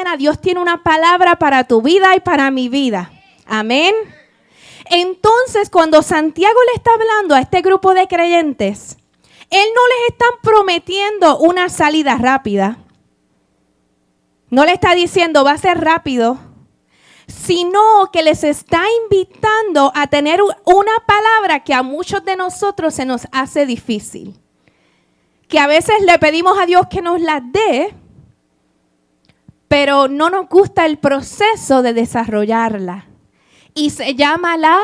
mañana Dios tiene una palabra para tu vida y para mi vida. Amén. Entonces, cuando Santiago le está hablando a este grupo de creyentes, él no les está prometiendo una salida rápida. No le está diciendo va a ser rápido, sino que les está invitando a tener una palabra que a muchos de nosotros se nos hace difícil. Que a veces le pedimos a Dios que nos la dé, pero no nos gusta el proceso de desarrollarla. Y se llama la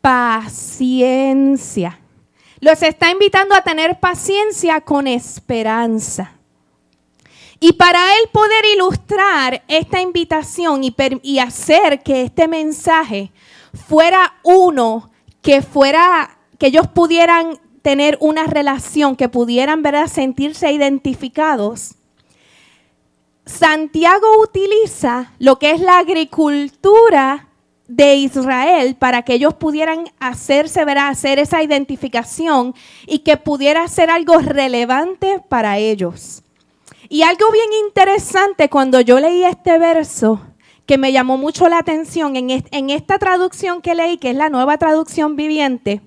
paciencia. Los está invitando a tener paciencia con esperanza. Y para él poder ilustrar esta invitación y hacer que este mensaje fuera uno que ellos pudieran tener una relación, que pudieran, ¿verdad?, sentirse identificados, Santiago utiliza lo que es la agricultura de Israel para que ellos pudieran hacerse, ¿verdad?, hacer esa identificación y que pudiera ser algo relevante para ellos. Y algo bien interesante cuando yo leí este verso, que me llamó mucho la atención, en esta traducción que leí, que es la Nueva Traducción Viviente,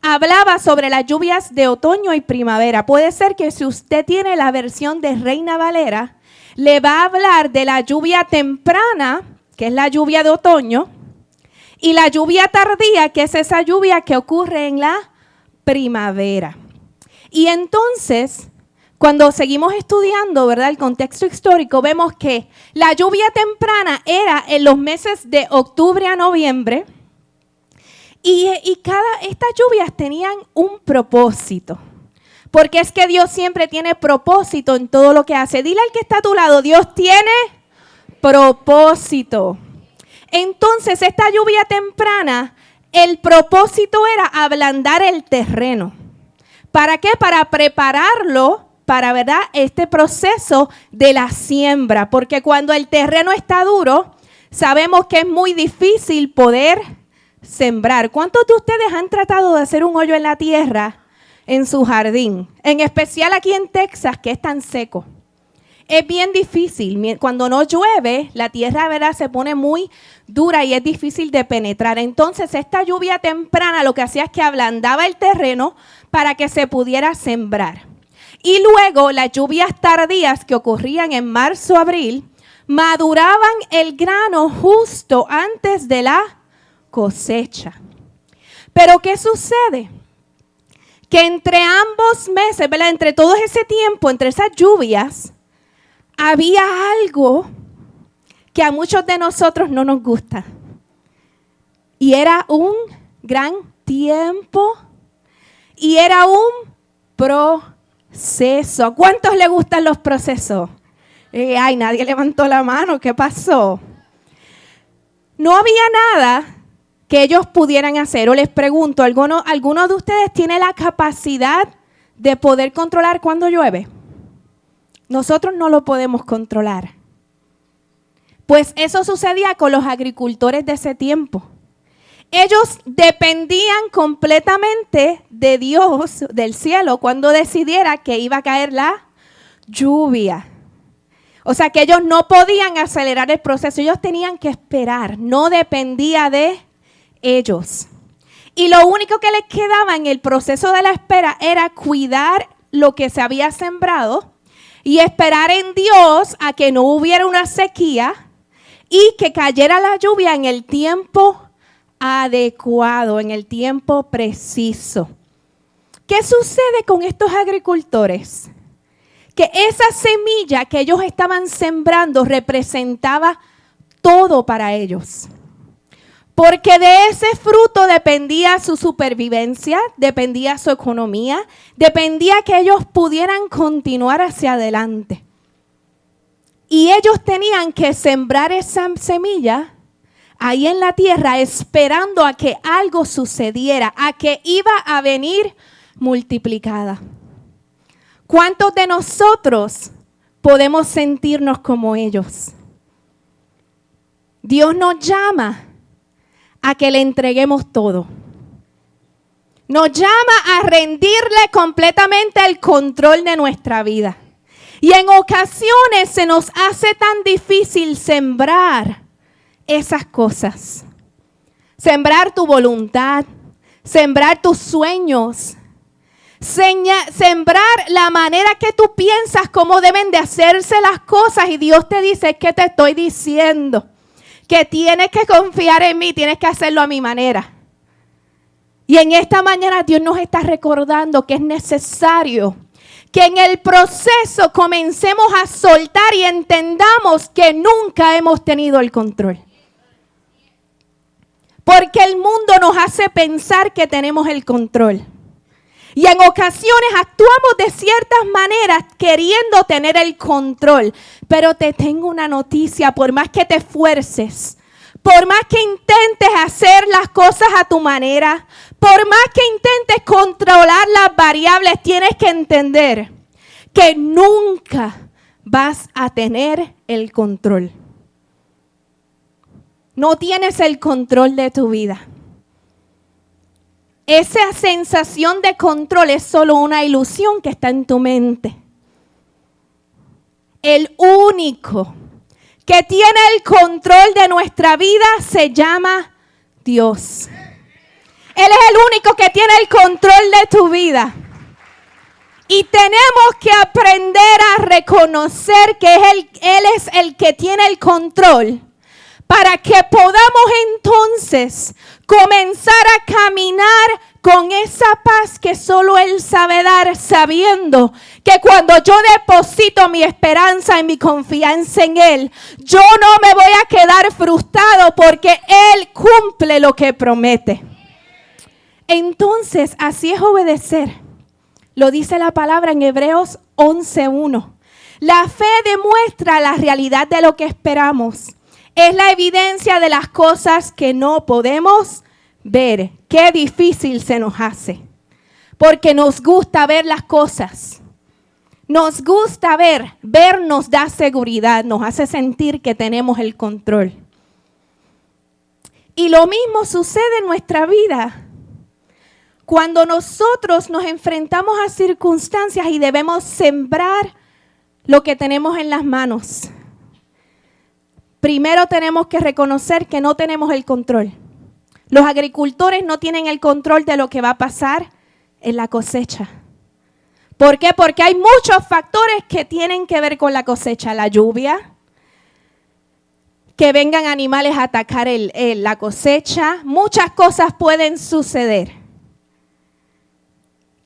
hablaba sobre las lluvias de otoño y primavera. Puede ser que si usted tiene la versión de Reina Valera, le va a hablar de la lluvia temprana, que es la lluvia de otoño, y la lluvia tardía, que es esa lluvia que ocurre en la primavera. Y entonces, cuando seguimos estudiando, ¿verdad?, el contexto histórico, vemos que la lluvia temprana era en los meses de octubre a noviembre y estas lluvias tenían un propósito. Porque es que Dios siempre tiene propósito en todo lo que hace. Dile al que está a tu lado, Dios tiene propósito. Entonces, esta lluvia temprana, el propósito era ablandar el terreno. ¿Para qué? Para prepararlo para, ¿verdad?, este proceso de la siembra, porque cuando el terreno está duro, sabemos que es muy difícil poder sembrar. ¿Cuántos de ustedes han tratado de hacer un hoyo en la tierra en su jardín? En especial aquí en Texas, que es tan seco. Es bien difícil. Cuando no llueve, la tierra, ¿verdad?, se pone muy dura y es difícil de penetrar. Entonces, esta lluvia temprana lo que hacía es que ablandaba el terreno para que se pudiera sembrar. Y luego las lluvias tardías que ocurrían en marzo, abril, maduraban el grano justo antes de la cosecha. Pero ¿qué sucede? Que entre ambos meses, ¿verdad?, entre todo ese tiempo, entre esas lluvias, había algo que a muchos de nosotros no nos gusta. Y era un gran tiempo y era un proceso. ¿A cuántos les gustan los procesos? Ay, nadie levantó la mano. ¿Qué pasó? No había nada que ellos pudieran hacer. O les pregunto, ¿alguno de ustedes tiene la capacidad de poder controlar cuando llueve? Nosotros no lo podemos controlar. Pues eso sucedía con los agricultores de ese tiempo. Ellos dependían completamente de Dios, del cielo, cuando decidiera que iba a caer la lluvia. O sea que ellos no podían acelerar el proceso, ellos tenían que esperar, no dependía de ellos. Y lo único que les quedaba en el proceso de la espera era cuidar lo que se había sembrado y esperar en Dios a que no hubiera una sequía y que cayera la lluvia en el tiempo adecuado, en el tiempo preciso. ¿Qué sucede con estos agricultores? Que esa semilla que ellos estaban sembrando representaba todo para ellos. Porque de ese fruto dependía su supervivencia, dependía su economía, dependía que ellos pudieran continuar hacia adelante. Y ellos tenían que sembrar esa semilla ahí en la tierra esperando a que algo sucediera, a que iba a venir multiplicada. ¿Cuántos de nosotros podemos sentirnos como ellos? Dios nos llama a que le entreguemos todo. Nos llama a rendirle completamente el control de nuestra vida. Y en ocasiones se nos hace tan difícil sembrar esas cosas. Sembrar tu voluntad, sembrar tus sueños, sembrar la manera que tú piensas cómo deben de hacerse las cosas. Y Dios te dice, es que te estoy diciendo que tienes que confiar en mí, tienes que hacerlo a mi manera. Y en esta mañana Dios nos está recordando que es necesario que en el proceso comencemos a soltar y entendamos que nunca hemos tenido el control. Porque el mundo nos hace pensar que tenemos el control. Y en ocasiones actuamos de ciertas maneras queriendo tener el control. Pero te tengo una noticia, por más que te esfuerces, por más que intentes hacer las cosas a tu manera, por más que intentes controlar las variables, tienes que entender que nunca vas a tener el control. No tienes el control de tu vida. Esa sensación de control es solo una ilusión que está en tu mente. El único que tiene el control de nuestra vida se llama Dios. Él es el único que tiene el control de tu vida. Y tenemos que aprender a reconocer que Él es el que tiene el control, para que podamos entonces comenzar a caminar con esa paz que solo Él sabe dar, sabiendo que cuando yo deposito mi esperanza y mi confianza en Él, yo no me voy a quedar frustrado porque Él cumple lo que promete. Entonces, así es obedecer. Lo dice la palabra en Hebreos 11:1. La fe demuestra la realidad de lo que esperamos. Es la evidencia de las cosas que no podemos ver. Qué difícil se nos hace. Porque nos gusta ver las cosas. Nos gusta ver. Ver nos da seguridad. Nos hace sentir que tenemos el control. Y lo mismo sucede en nuestra vida. Cuando nosotros nos enfrentamos a circunstancias y debemos sembrar lo que tenemos en las manos. Primero tenemos que reconocer que no tenemos el control. Los agricultores no tienen el control de lo que va a pasar en la cosecha. ¿Por qué? Porque hay muchos factores que tienen que ver con la cosecha. La lluvia, que vengan animales a atacar la cosecha. Muchas cosas pueden suceder.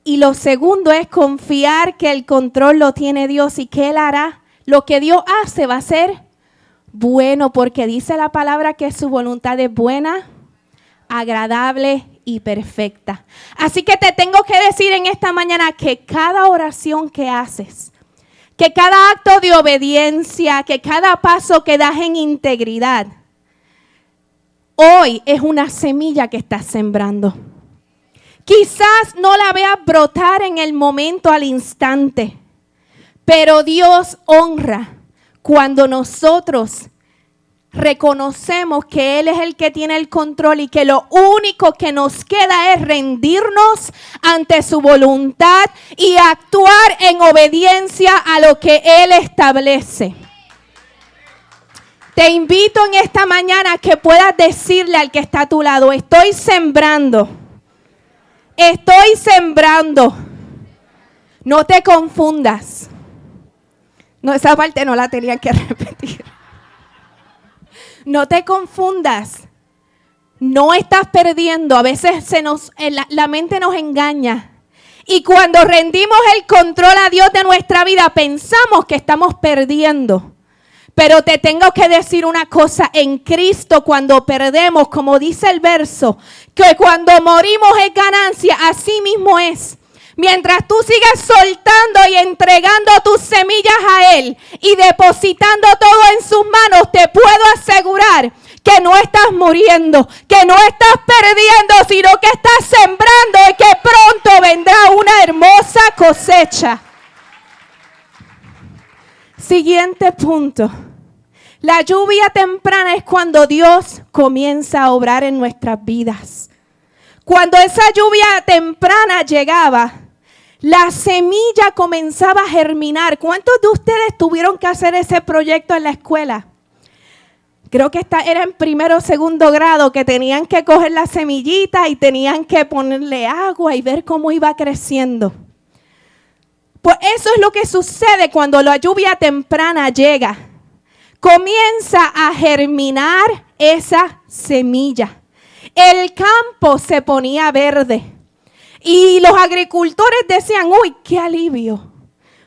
Y lo segundo es confiar que el control lo tiene Dios y que Él hará. Lo que Dios hace va a ser bueno, porque dice la palabra que su voluntad es buena, agradable y perfecta. Así que te tengo que decir en esta mañana que cada oración que haces, que cada acto de obediencia, que cada paso que das en integridad, hoy es una semilla que estás sembrando. Quizás no la veas brotar en el momento, al instante, pero Dios honra cuando nosotros reconocemos que Él es el que tiene el control y que lo único que nos queda es rendirnos ante su voluntad y actuar en obediencia a lo que Él establece. Te invito en esta mañana a que puedas decirle al que está a tu lado, estoy sembrando. Estoy sembrando. No te confundas. No, esa parte no la tenía que repetir. No te confundas. No estás perdiendo. A veces la mente nos engaña. Y cuando rendimos el control a Dios de nuestra vida, pensamos que estamos perdiendo. Pero te tengo que decir una cosa, en Cristo cuando perdemos, como dice el verso, que cuando morimos es ganancia, así mismo es. Mientras tú sigas soltando y entregando tus semillas a Él y depositando todo en sus manos, te puedo asegurar que no estás muriendo, que no estás perdiendo, sino que estás sembrando y que pronto vendrá una hermosa cosecha. Siguiente punto. La lluvia temprana es cuando Dios comienza a obrar en nuestras vidas. Cuando esa lluvia temprana llegaba, la semilla comenzaba a germinar. ¿Cuántos de ustedes tuvieron que hacer ese proyecto en la escuela? Creo que era en primero o segundo grado, que tenían que coger la semillita y tenían que ponerle agua y ver cómo iba creciendo. Pues eso es lo que sucede cuando la lluvia temprana llega. Comienza a germinar esa semilla. El campo se ponía verde. Y los agricultores decían, uy, qué alivio.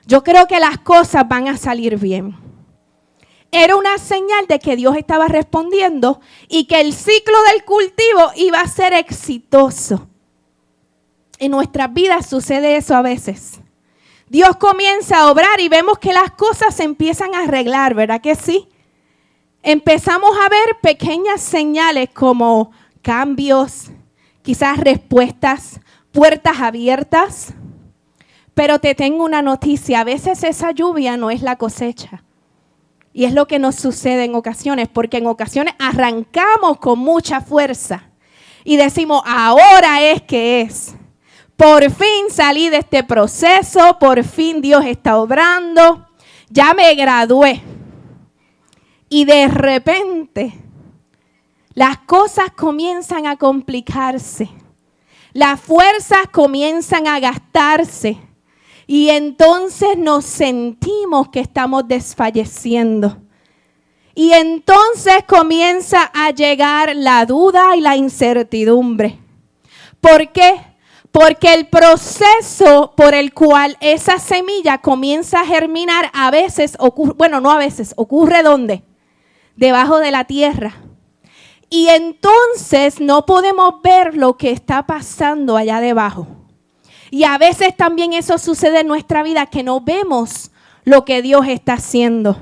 Yo creo que las cosas van a salir bien. Era una señal de que Dios estaba respondiendo y que el ciclo del cultivo iba a ser exitoso. En nuestras vidas sucede eso a veces. Dios comienza a obrar y vemos que las cosas se empiezan a arreglar, ¿verdad que sí? Empezamos a ver pequeñas señales como cambios, quizás respuestas, puertas abiertas. Pero te tengo una noticia, a veces esa lluvia no es la cosecha. Y es lo que nos sucede en ocasiones, porque en ocasiones arrancamos con mucha fuerza y decimos, ahora es que es. Por fin salí de este proceso, por fin Dios está obrando, ya me gradué. Y de repente las cosas comienzan a complicarse, las fuerzas comienzan a gastarse y entonces nos sentimos que estamos desfalleciendo. Y entonces comienza a llegar la duda y la incertidumbre. ¿Por qué? Porque el proceso por el cual esa semilla comienza a germinar a veces ocurre, bueno, no a veces, ocurre ¿dónde? Debajo de la tierra. Y entonces no podemos ver lo que está pasando allá debajo. Y a veces también eso sucede en nuestra vida, que no vemos lo que Dios está haciendo.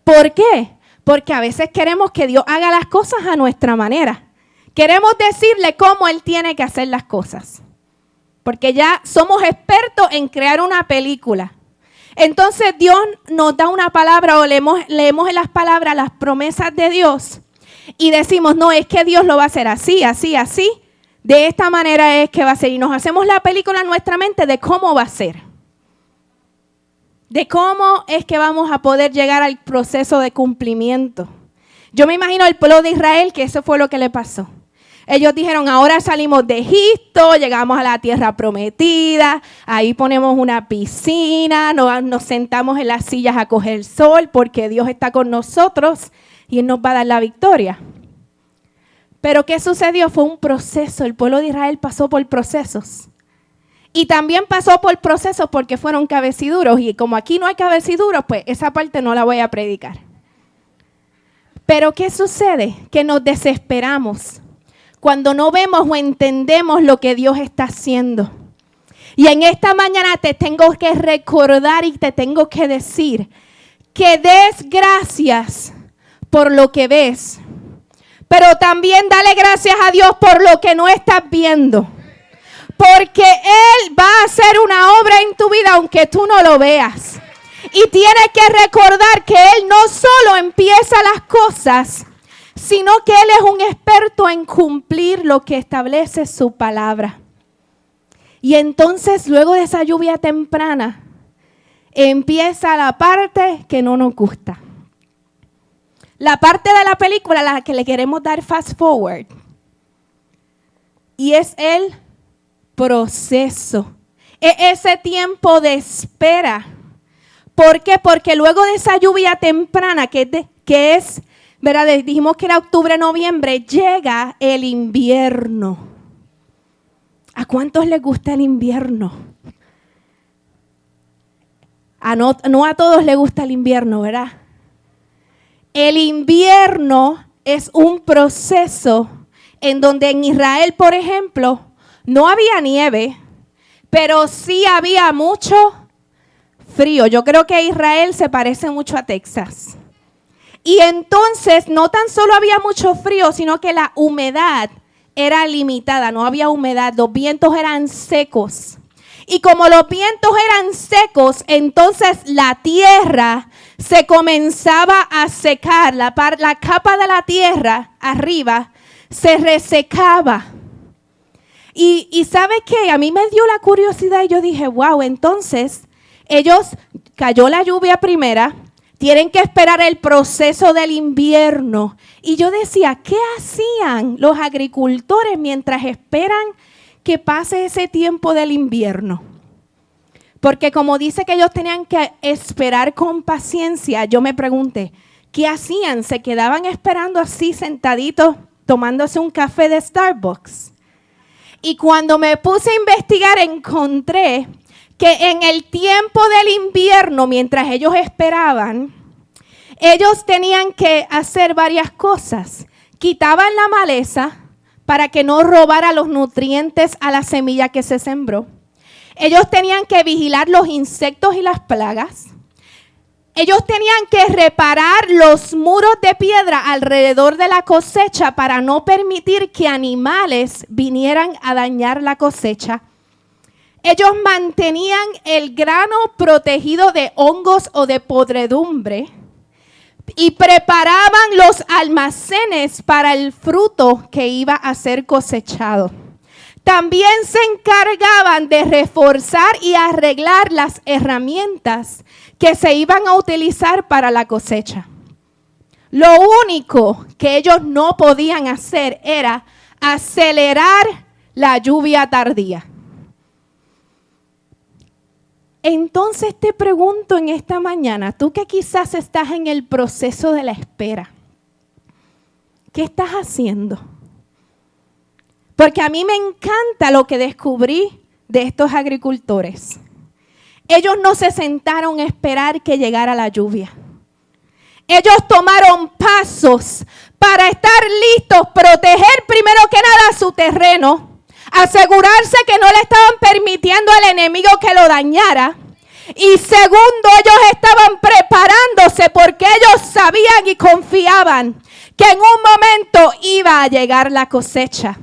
¿Por qué? Porque a veces queremos que Dios haga las cosas a nuestra manera. Queremos decirle cómo Él tiene que hacer las cosas. Porque ya somos expertos en crear una película. Entonces Dios nos da una palabra o leemos en las palabras las promesas de Dios y decimos, no, es que Dios lo va a hacer así, así, así. De esta manera es que va a ser. Y nos hacemos la película en nuestra mente de cómo va a ser. De cómo es que vamos a poder llegar al proceso de cumplimiento. Yo me imagino el pueblo de Israel que eso fue lo que le pasó. Ellos dijeron, ahora salimos de Egipto, llegamos a la tierra prometida, ahí ponemos una piscina, nos sentamos en las sillas a coger el sol porque Dios está con nosotros y Él nos va a dar la victoria. Pero ¿qué sucedió? Fue un proceso, el pueblo de Israel pasó por procesos. Y también pasó por procesos porque fueron cabeciduros y como aquí no hay cabeciduros, pues esa parte no la voy a predicar. Pero ¿qué sucede? Que nos desesperamos cuando no vemos o entendemos lo que Dios está haciendo. Y en esta mañana te tengo que recordar y te tengo que decir que des gracias por lo que ves, pero también dale gracias a Dios por lo que no estás viendo. Porque Él va a hacer una obra en tu vida aunque tú no lo veas. Y tienes que recordar que Él no solo empieza las cosas, sino que Él es un experto en cumplir lo que establece su palabra. Y entonces, luego de esa lluvia temprana, empieza la parte que no nos gusta. La parte de la película a la que le queremos dar fast forward. Y es el proceso. Es ese tiempo de espera. ¿Por qué? Porque luego de esa lluvia temprana, que es ¿verdad? Dijimos que era octubre, noviembre, llega el invierno. ¿A cuántos les gusta el invierno? No a todos les gusta el invierno, ¿verdad? El invierno es un proceso en donde en Israel, por ejemplo, no había nieve, pero sí había mucho frío. Yo creo que Israel se parece mucho a Texas. Y entonces no tan solo había mucho frío, sino que la humedad era limitada, no había humedad, los vientos eran secos. Y como los vientos eran secos, entonces la tierra se comenzaba a secar, la capa de la tierra arriba se resecaba. Y ¿sabe qué? A mí me dio la curiosidad y yo dije, wow, entonces cayó la lluvia primera, tienen que esperar el proceso del invierno. Y yo decía, ¿qué hacían los agricultores mientras esperan que pase ese tiempo del invierno? Porque como dice que ellos tenían que esperar con paciencia, yo me pregunté, ¿qué hacían? ¿Se quedaban esperando así sentaditos tomándose un café de Starbucks? Y cuando me puse a investigar encontré que en el tiempo del invierno, mientras ellos esperaban, ellos tenían que hacer varias cosas. Quitaban la maleza para que no robara los nutrientes a la semilla que se sembró. Ellos tenían que vigilar los insectos y las plagas. Ellos tenían que reparar los muros de piedra alrededor de la cosecha para no permitir que animales vinieran a dañar la cosecha. Ellos mantenían el grano protegido de hongos o de podredumbre y preparaban los almacenes para el fruto que iba a ser cosechado. También se encargaban de reforzar y arreglar las herramientas que se iban a utilizar para la cosecha. Lo único que ellos no podían hacer era acelerar la lluvia tardía. Entonces te pregunto en esta mañana, tú que quizás estás en el proceso de la espera, ¿qué estás haciendo? Porque a mí me encanta lo que descubrí de estos agricultores. Ellos no se sentaron a esperar que llegara la lluvia. Ellos tomaron pasos para estar listos, proteger primero que nada su terreno, asegurarse que no le estaban permitiendo al enemigo que lo dañara. Y segundo, ellos estaban preparándose porque ellos sabían y confiaban que en un momento iba a llegar la cosecha.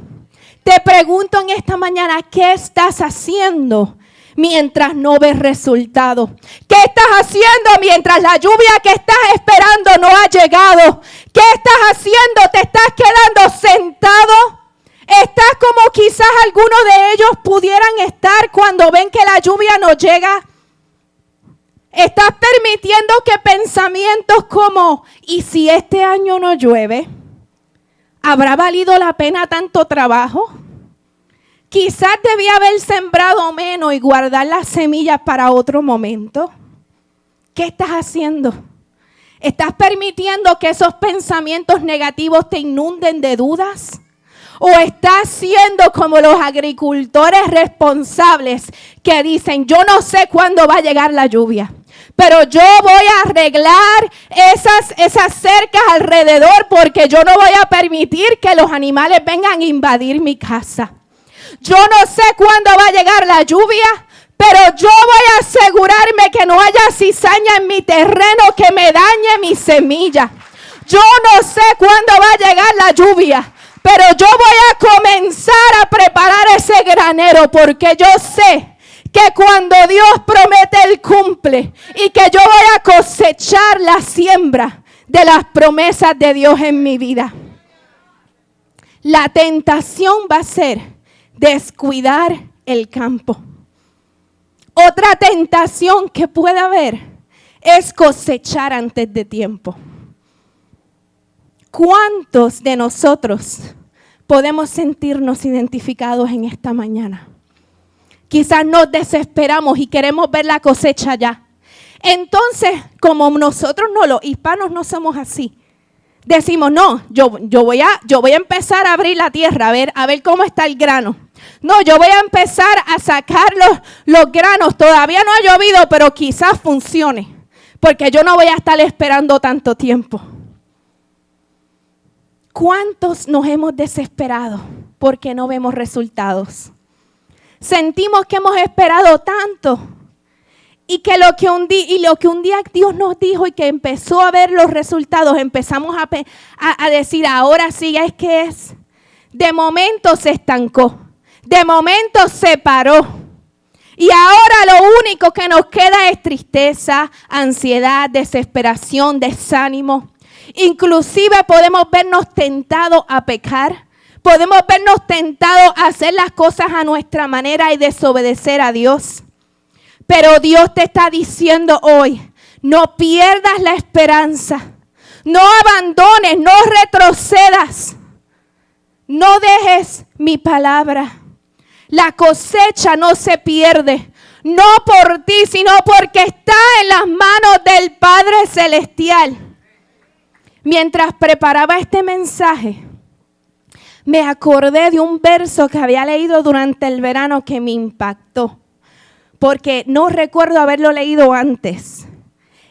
Te pregunto en esta mañana, ¿qué estás haciendo mientras no ves resultado? ¿Qué estás haciendo mientras la lluvia que estás esperando no ha llegado? ¿Qué estás haciendo? ¿Te estás quedando sentado? ¿Estás como quizás algunos de ellos pudieran estar cuando ven que la lluvia no llega? ¿Estás permitiendo que pensamientos como, ¿y si este año no llueve? ¿Habrá valido la pena tanto trabajo? Quizás debía haber sembrado menos y guardar las semillas para otro momento. ¿Qué estás haciendo? ¿Estás permitiendo que esos pensamientos negativos te inunden de dudas? ¿O estás siendo como los agricultores responsables que dicen, yo no sé cuándo va a llegar la lluvia, pero yo voy a arreglar esas cercas alrededor porque yo no voy a permitir que los animales vengan a invadir mi casa? Yo no sé cuándo va a llegar la lluvia, pero yo voy a asegurarme que no haya cizaña en mi terreno que me dañe mi semilla. Yo no sé cuándo va a llegar la lluvia, pero yo voy a comenzar a preparar ese granero porque yo sé que cuando Dios promete, Él cumple y que yo voy a cosechar la siembra de las promesas de Dios en mi vida. La tentación va a ser descuidar el campo. Otra tentación que puede haber es cosechar antes de tiempo. ¿Cuántos de nosotros podemos sentirnos identificados en esta mañana? Quizás nos desesperamos y queremos ver la cosecha ya. Entonces, como nosotros los hispanos no somos así, decimos, no, yo voy a empezar a abrir la tierra, a ver cómo está el grano. No, yo voy a empezar a sacar los granos. Todavía no ha llovido, pero quizás funcione, porque yo no voy a estar esperando tanto tiempo. ¿Cuántos nos hemos desesperado porque no vemos resultados? Sentimos que hemos esperado tanto y que lo que un día Dios nos dijo y que empezó a ver los resultados, empezamos a decir, ahora sí es que es. De momento se estancó, de momento se paró. Y ahora lo único que nos queda es tristeza, ansiedad, desesperación, desánimo. Inclusive podemos vernos tentados a pecar Podemos vernos tentados a hacer las cosas a nuestra manera y desobedecer a Dios. Pero Dios te está diciendo hoy, no pierdas la esperanza. No abandones, no retrocedas. No dejes mi palabra. La cosecha no se pierde. No por ti, sino porque está en las manos del Padre Celestial. Mientras preparaba este mensaje, me acordé de un verso que había leído durante el verano que me impactó. Porque no recuerdo haberlo leído antes.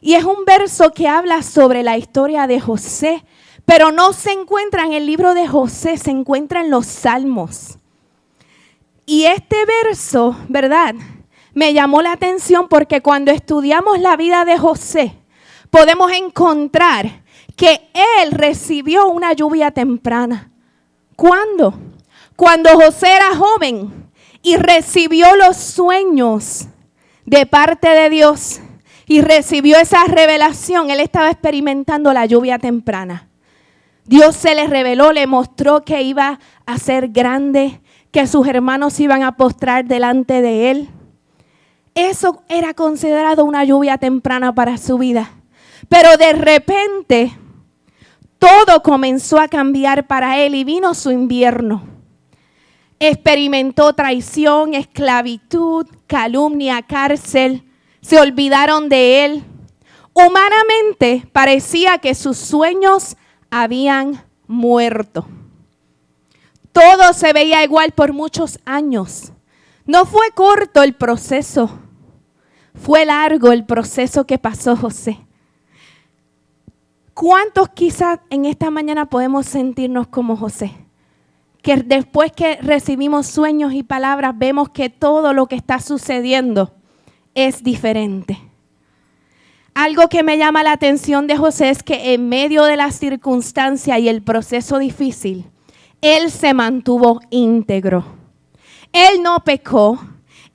Y es un verso que habla sobre la historia de José, pero no se encuentra en el libro de José, se encuentra en los Salmos. Y este verso, ¿verdad?, me llamó la atención porque cuando estudiamos la vida de José, podemos encontrar que él recibió una lluvia temprana. ¿Cuándo? Cuando José era joven y recibió los sueños de parte de Dios y recibió esa revelación. Él estaba experimentando la lluvia temprana. Dios se le reveló, le mostró que iba a ser grande, que sus hermanos iban a postrar delante de él. Eso era considerado una lluvia temprana para su vida. Pero de repente, todo comenzó a cambiar para él y vino su invierno. Experimentó traición, esclavitud, calumnia, cárcel. Se olvidaron de él. Humanamente parecía que sus sueños habían muerto. Todo se veía igual por muchos años. No fue corto el proceso. Fue largo el proceso que pasó José. ¿Cuántos quizás en esta mañana podemos sentirnos como José? Que después que recibimos sueños y palabras, vemos que todo lo que está sucediendo es diferente. Algo que me llama la atención de José es que en medio de la circunstancia y el proceso difícil, él se mantuvo íntegro. Él no pecó,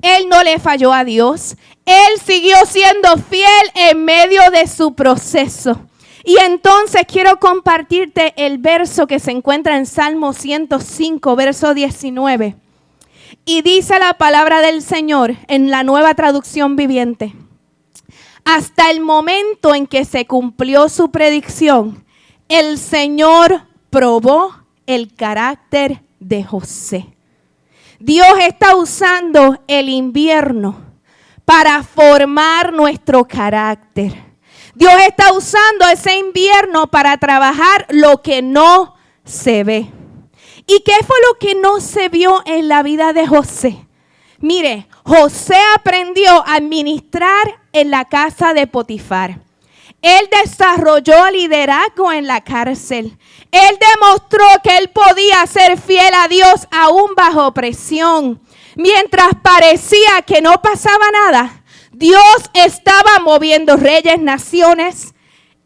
él no le falló a Dios, él siguió siendo fiel en medio de su proceso. Y entonces quiero compartirte el verso que se encuentra en Salmo 105, verso 19. Y dice la palabra del Señor en la Nueva Traducción Viviente. Hasta el momento en que se cumplió su predicción, el Señor probó el carácter de José. Dios está usando el invierno para formar nuestro carácter. Dios está usando ese invierno para trabajar lo que no se ve. ¿Y qué fue lo que no se vio en la vida de José? Mire, José aprendió a administrar en la casa de Potifar. Él desarrolló liderazgo en la cárcel. Él demostró que él podía ser fiel a Dios aún bajo presión. Mientras parecía que no pasaba nada, Dios estaba moviendo reyes, naciones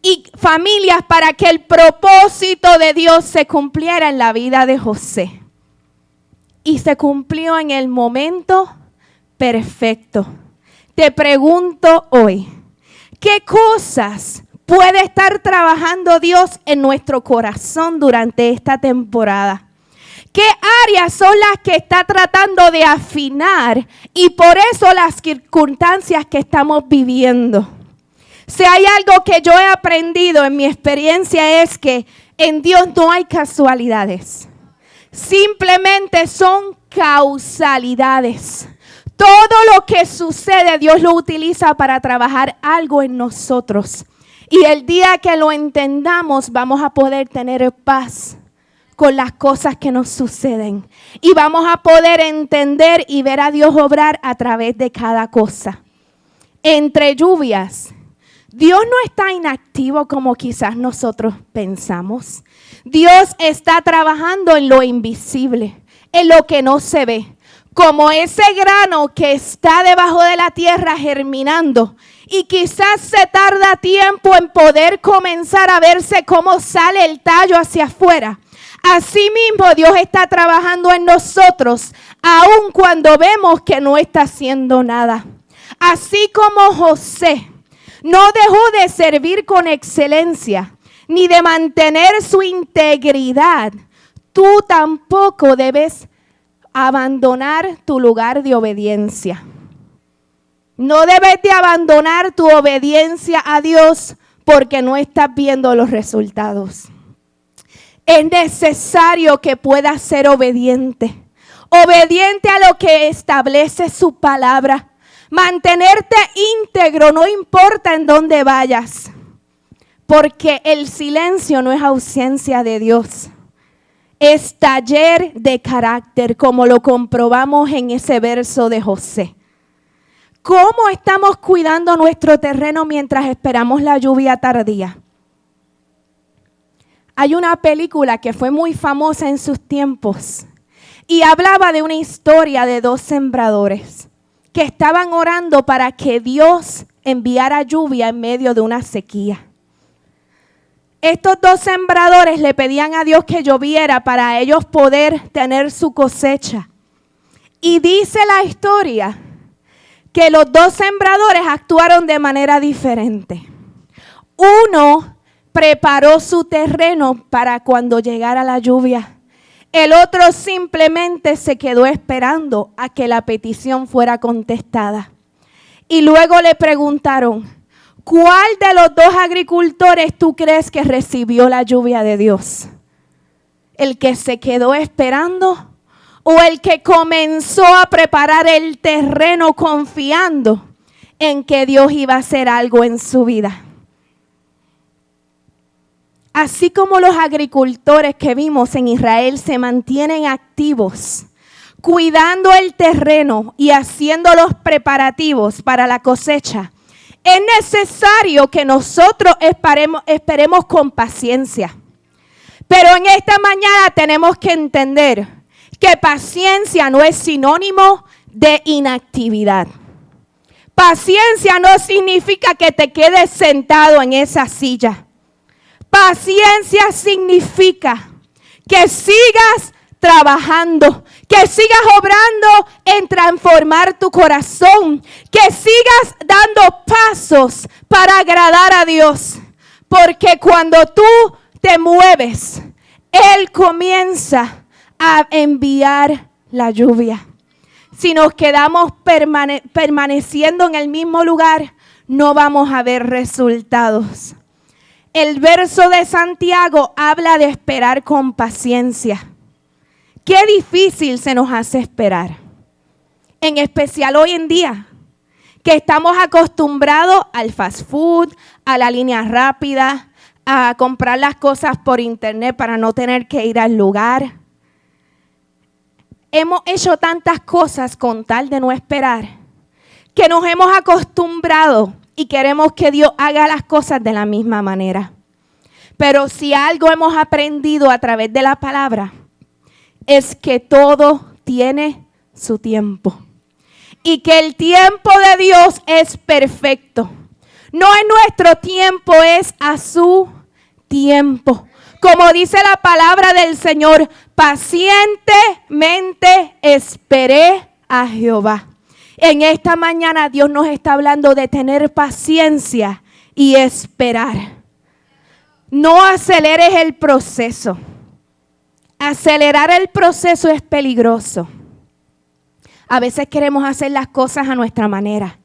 y familias para que el propósito de Dios se cumpliera en la vida de José. Y se cumplió en el momento perfecto. Te pregunto hoy, ¿qué cosas puede estar trabajando Dios en nuestro corazón durante esta temporada? ¿Qué áreas son las que está tratando de afinar y por eso las circunstancias que estamos viviendo? Si hay algo que yo he aprendido en mi experiencia es que en Dios no hay casualidades. Simplemente son causalidades. Todo lo que sucede, Dios lo utiliza para trabajar algo en nosotros. Y el día que lo entendamos, vamos a poder tener paz con las cosas que nos suceden. Y vamos a poder entender y ver a Dios obrar a través de cada cosa. Entre lluvias, Dios no está inactivo como quizás nosotros pensamos. Dios está trabajando en lo invisible, en lo que no se ve. Como ese grano que está debajo de la tierra germinando y quizás se tarda tiempo en poder comenzar a verse cómo sale el tallo hacia afuera. Asimismo, Dios está trabajando en nosotros, aun cuando vemos que no está haciendo nada. Así como José no dejó de servir con excelencia, ni de mantener su integridad, tú tampoco debes abandonar tu lugar de obediencia. No debes de abandonar tu obediencia a Dios porque no estás viendo los resultados. Es necesario que puedas ser obediente. Obediente a lo que establece su palabra. Mantenerte íntegro, no importa en dónde vayas. Porque el silencio no es ausencia de Dios. Es taller de carácter, como lo comprobamos en ese verso de José. ¿Cómo estamos cuidando nuestro terreno mientras esperamos la lluvia tardía? Hay una película que fue muy famosa en sus tiempos y hablaba de una historia de 2 sembradores que estaban orando para que Dios enviara lluvia en medio de una sequía. Estos 2 sembradores le pedían a Dios que lloviera para ellos poder tener su cosecha. Y dice la historia que los 2 sembradores actuaron de manera diferente. Uno preparó su terreno para cuando llegara la lluvia. El otro simplemente se quedó esperando a que la petición fuera contestada. Y luego le preguntaron, ¿cuál de los 2 agricultores tú crees que recibió la lluvia de Dios? ¿El que se quedó esperando o el que comenzó a preparar el terreno confiando en que Dios iba a hacer algo en su vida? Así como los agricultores que vimos en Israel se mantienen activos, cuidando el terreno y haciendo los preparativos para la cosecha, es necesario que nosotros esperemos con paciencia. Pero en esta mañana tenemos que entender que paciencia no es sinónimo de inactividad. Paciencia no significa que te quedes sentado en esa silla. Paciencia significa que sigas trabajando, que sigas obrando en transformar tu corazón, que sigas dando pasos para agradar a Dios. Porque cuando tú te mueves, Él comienza a enviar la lluvia. Si nos quedamos permaneciendo en el mismo lugar, no vamos a ver resultados. El verso de Santiago habla de esperar con paciencia. Qué difícil se nos hace esperar. En especial hoy en día, que estamos acostumbrados al fast food, a la línea rápida, a comprar las cosas por internet para no tener que ir al lugar. Hemos hecho tantas cosas con tal de no esperar, que nos hemos acostumbrado y queremos que Dios haga las cosas de la misma manera. Pero si algo hemos aprendido a través de la palabra, es que todo tiene su tiempo. Y que el tiempo de Dios es perfecto. No es nuestro tiempo, es a su tiempo. Como dice la palabra del Señor, pacientemente esperé a Jehová. En esta mañana Dios nos está hablando de tener paciencia y esperar. No aceleres el proceso. Acelerar el proceso es peligroso. A veces queremos hacer las cosas a nuestra manera.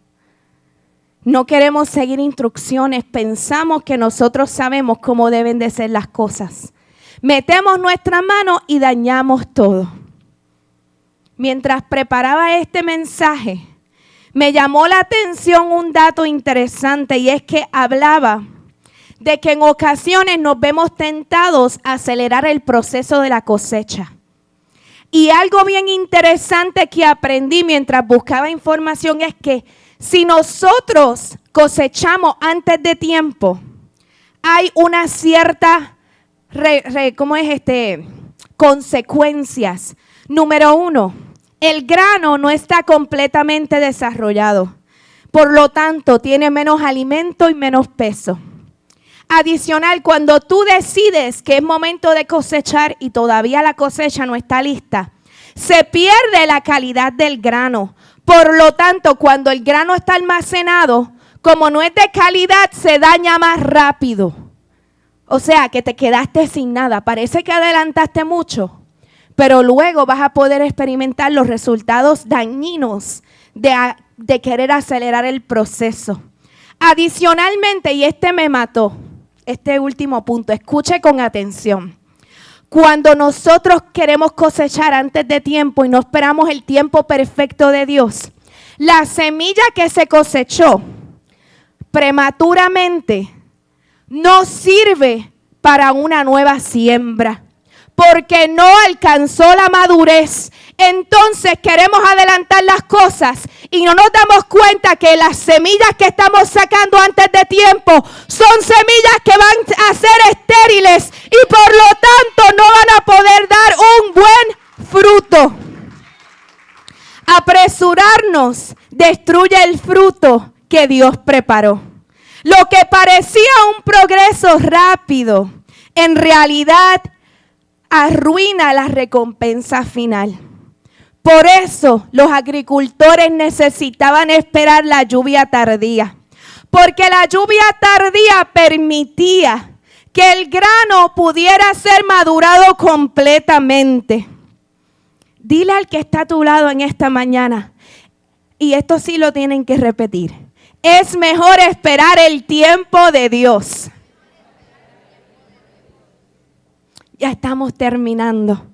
No queremos seguir instrucciones. Pensamos que nosotros sabemos cómo deben de ser las cosas. Metemos nuestra mano y dañamos todo. Mientras preparaba este mensaje, me llamó la atención un dato interesante y es que hablaba de que en ocasiones nos vemos tentados a acelerar el proceso de la cosecha. Y algo bien interesante que aprendí mientras buscaba información es que si nosotros cosechamos antes de tiempo, hay una cierta consecuencias. Número 1, el grano no está completamente desarrollado. Por lo tanto, tiene menos alimento y menos peso. Adicional, cuando tú decides que es momento de cosechar y todavía la cosecha no está lista, se pierde la calidad del grano. Por lo tanto, cuando el grano está almacenado, como no es de calidad, se daña más rápido. O sea, que te quedaste sin nada. Parece que adelantaste mucho, pero luego vas a poder experimentar los resultados dañinos de querer acelerar el proceso. Adicionalmente, y este me mató, este último punto, escuche con atención. Cuando nosotros queremos cosechar antes de tiempo y no esperamos el tiempo perfecto de Dios, la semilla que se cosechó prematuramente no sirve para una nueva siembra, porque no alcanzó la madurez. Entonces queremos adelantar las cosas y no nos damos cuenta que las semillas que estamos sacando antes de tiempo son semillas que van a ser estériles y por lo tanto no van a poder dar un buen fruto. Apresurarnos destruye el fruto que Dios preparó. Lo que parecía un progreso rápido, en realidad arruina la recompensa final. Por eso los agricultores necesitaban esperar la lluvia tardía, porque la lluvia tardía permitía que el grano pudiera ser madurado completamente. Dile al que está a tu lado en esta mañana, y esto sí lo tienen que repetir, es mejor esperar el tiempo de Dios. Ya estamos terminando.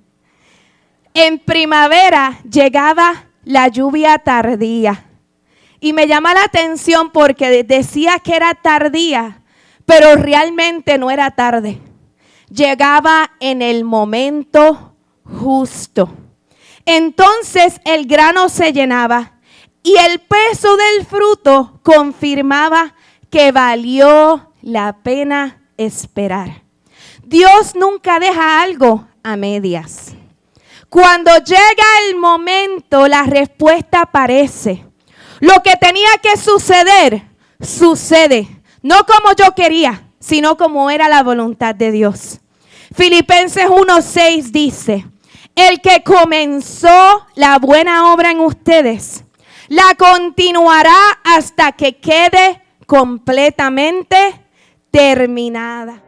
En primavera llegaba la lluvia tardía. Y me llama la atención porque decía que era tardía, pero realmente no era tarde. Llegaba en el momento justo. Entonces el grano se llenaba y el peso del fruto confirmaba que valió la pena esperar. Dios nunca deja algo a medias. Cuando llega el momento, la respuesta aparece. Lo que tenía que suceder, sucede. No como yo quería, sino como era la voluntad de Dios. Filipenses 1:6 dice, el que comenzó la buena obra en ustedes, la continuará hasta que quede completamente terminada.